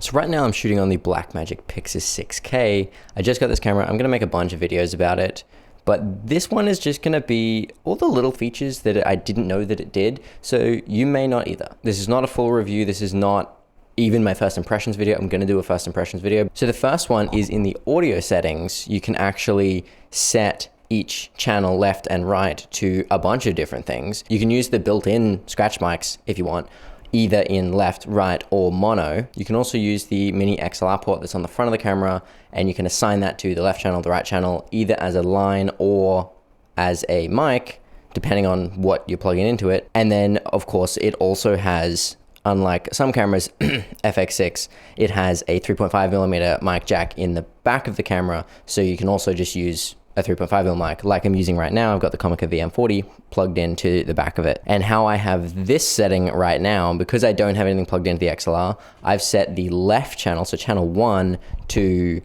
So right now I'm shooting on the Blackmagic Pyxis 6K. I just got this camera. I'm gonna make a bunch of videos about it, but this one is just gonna be all the little features that I didn't know that it did, so you may not either. This is not a full review. This is not even my first impressions video. I'm gonna do a first impressions video. So the first one is in the audio settings. You can actually set each channel left and right to a bunch of different things. You can use the built-in scratch mics if you want, either in left, right, or mono. You can also use the mini XLR port that's on the front of the camera, and you can assign that to the left channel, the right channel, either as a line or as a mic, depending on what you're plugging into it. And then of course it also has, unlike some cameras, FX6, it has a 3.5mm mic jack in the back of the camera, so you can also just use a 3.5mm mic like I'm using right now. I've got the Comica VM40 plugged into the back of it. And how I have this setting right now, because I don't have anything plugged into the XLR, I've set the left channel, so channel 1, to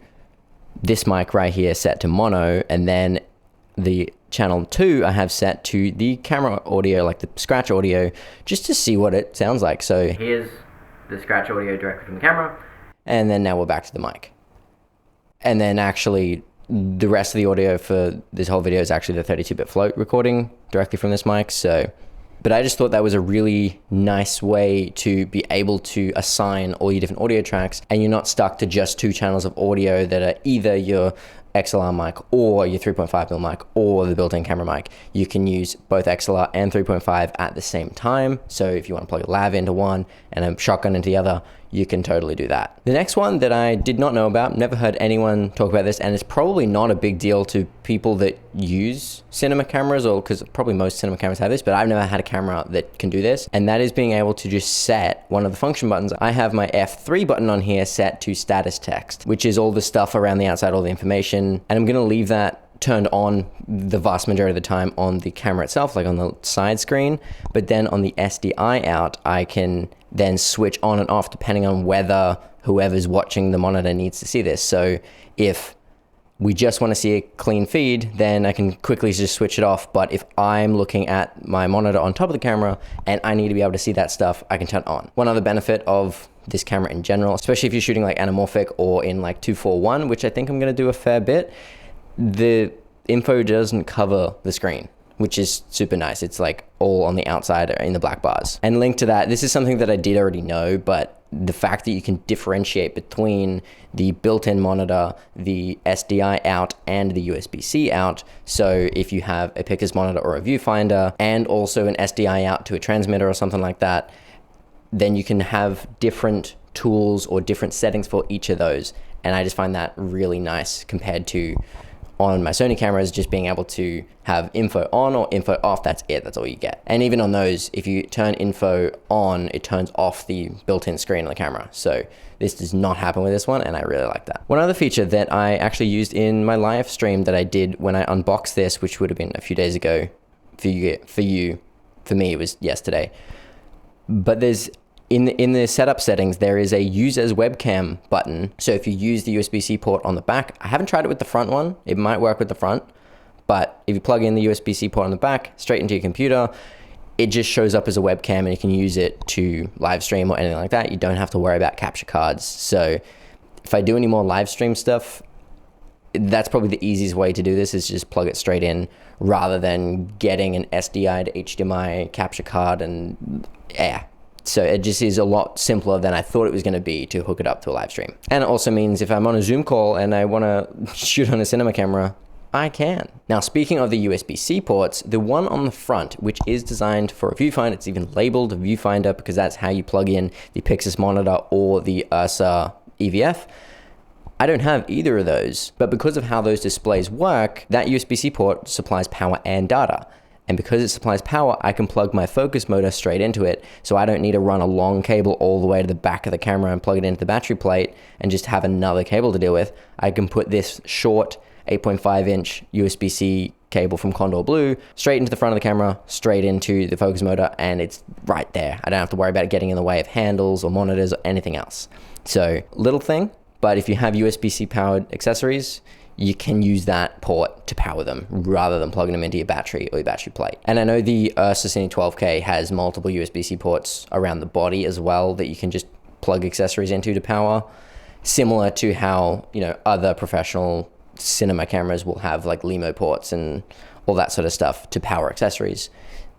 this mic right here set to mono, and then the channel 2 I have set to the camera audio, like the scratch audio, just to see what it sounds like. So here's the scratch audio directly from the camera, and then now we're back to the mic. And then actually the rest of the audio for this whole video is actually the 32-bit float recording directly from this mic. So, but I just thought that was a really nice way to be able to assign all your different audio tracks, and you're not stuck to just 2 channels of audio that are either your XLR mic or your 3.5mm mic or the built-in camera mic. You can use both XLR and 3.5 at the same time. So if you want to plug a lav into one and a shotgun into the other, you can totally do that. The next one that I did not know about, never heard anyone talk about this, and it's probably not a big deal to people that use cinema cameras, or because probably most cinema cameras have this, but I've never had a camera that can do this, and that is being able to just set one of the function buttons. I have my F3 button on here set to status text, which is all the stuff around the outside, all the information, and I'm gonna leave that turned on the vast majority of the time on the camera itself, like on the side screen, but then on the SDI out, I can then switch on and off depending on whether whoever's watching the monitor needs to see this. So if we just want to see a clean feed, then I can quickly just switch it off. But if I'm looking at my monitor on top of the camera and I need to be able to see that stuff, I can turn it on. One other benefit of this camera in general, especially if you're shooting like anamorphic or in like 2:4:1, which I think I'm going to do a fair bit, the info doesn't cover the screen, which is super nice. It's like all on the outside in the black bars. And linked to that, this is something that I did already know, but the fact that you can differentiate between the built-in monitor, the SDI out, and the USB-C out. So if you have a Pyxis monitor or a viewfinder, and also an SDI out to a transmitter or something like that, then you can have different tools or different settings for each of those. And I just find that really nice compared to on my Sony cameras, just being able to have info on or info off, that's it, that's all you get. And even on those, if you turn info on, it turns off the built-in screen on the camera. So this does not happen with this one, and I really like that. One other feature that I actually used in my live stream that I did when I unboxed this, which would have been a few days ago, for me it was yesterday. But there's, in the setup settings, there is a use as webcam button. So if you use the USB-C port on the back, I haven't tried it with the front one. It might work with the front, but if you plug in the USB-C port on the back, straight into your computer, it just shows up as a webcam and you can use it to live stream or anything like that. You don't have to worry about capture cards. So if I do any more live stream stuff, that's probably the easiest way to do this, is just plug it straight in rather than getting an SDI to HDMI capture card and yeah. So it just is a lot simpler than I thought it was going to be to hook it up to a live stream. And it also means if I'm on a Zoom call and I want to shoot on a cinema camera, I can. Now, speaking of the USB-C ports, the one on the front, which is designed for a viewfinder, it's even labeled a viewfinder because that's how you plug in the Pyxis monitor or the Ursa EVF. I don't have either of those, but because of how those displays work, that USB-C port supplies power and data. And because it supplies power, I can plug my focus motor straight into it, so I don't need to run a long cable all the way to the back of the camera and plug it into the battery plate and just have another cable to deal with. I can put this short 8.5-inch USB-C cable from Condor Blue straight into the front of the camera, straight into the focus motor, and it's right there. I don't have to worry about it getting in the way of handles or monitors or anything else. So, little thing, but if you have USB-C powered accessories, you can use that port to power them rather than plugging them into your battery or your battery plate. And I know the Ursa Cine 12K has multiple USB-C ports around the body as well that you can just plug accessories into to power, similar to how, you know, other professional cinema cameras will have like LEMO ports and all that sort of stuff to power accessories.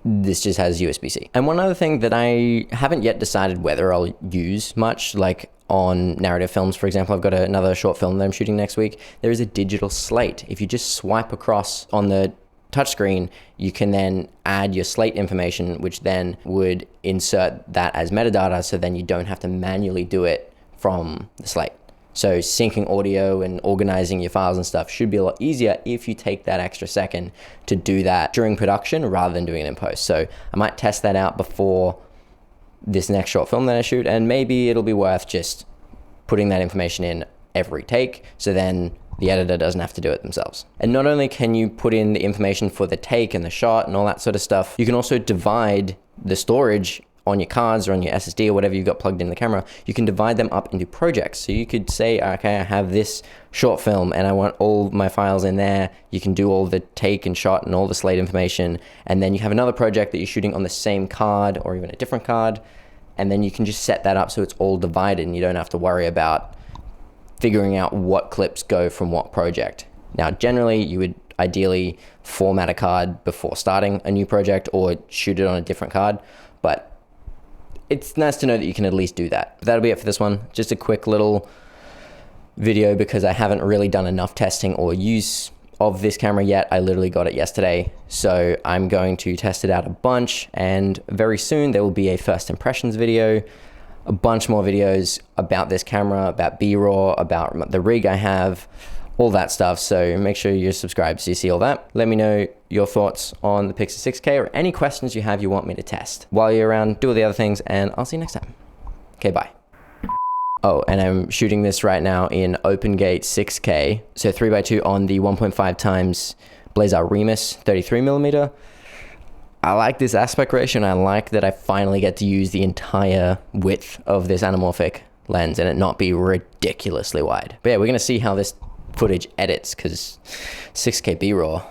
This just has USB-C. And one other thing that I haven't yet decided whether I'll use much, like on narrative films, for example, I've got another short film that I'm shooting next week. There is a digital slate. If you just swipe across on the touchscreen, you can then add your slate information, which then would insert that as metadata, so then you don't have to manually do it from the slate. So syncing audio and organizing your files and stuff should be a lot easier if you take that extra second to do that during production rather than doing it in post. So I might test that out before this next short film that I shoot, and maybe it'll be worth just putting that information in every take, so then the editor doesn't have to do it themselves. And not only can you put in the information for the take and the shot and all that sort of stuff, you can also divide the storage on your cards or on your SSD or whatever you've got plugged in the camera. You can divide them up into projects. So you could say, okay, I have this short film and I want all my files in there. You can do all the take and shot and all the slate information. And then you have another project that you're shooting on the same card or even a different card. And then you can just set that up so it's all divided and you don't have to worry about figuring out what clips go from what project. Now, generally, you would ideally format a card before starting a new project or shoot it on a different card, but it's nice to know that you can at least do that. But that'll be it for this one. Just a quick little video because I haven't really done enough testing or use of this camera yet. I literally got it yesterday, so I'm going to test it out a bunch, and very soon there will be a first impressions video, a bunch more videos about this camera, about B-raw, about the rig I have, all that stuff. So make sure you're subscribed so you see all that. Let me know your thoughts on the Pyxis 6K or any questions you have you want me to test. While you're around, do all the other things, and I'll see you next time. Okay, bye. Oh, and I'm shooting this right now in OpenGate 6K, so 3x2 on the 1.5 times Blazar Remus 33mm. I like this aspect ratio, and I like that I finally get to use the entire width of this anamorphic lens and it not be ridiculously wide. But yeah, we're gonna see how this footage edits, because 6K B-raw.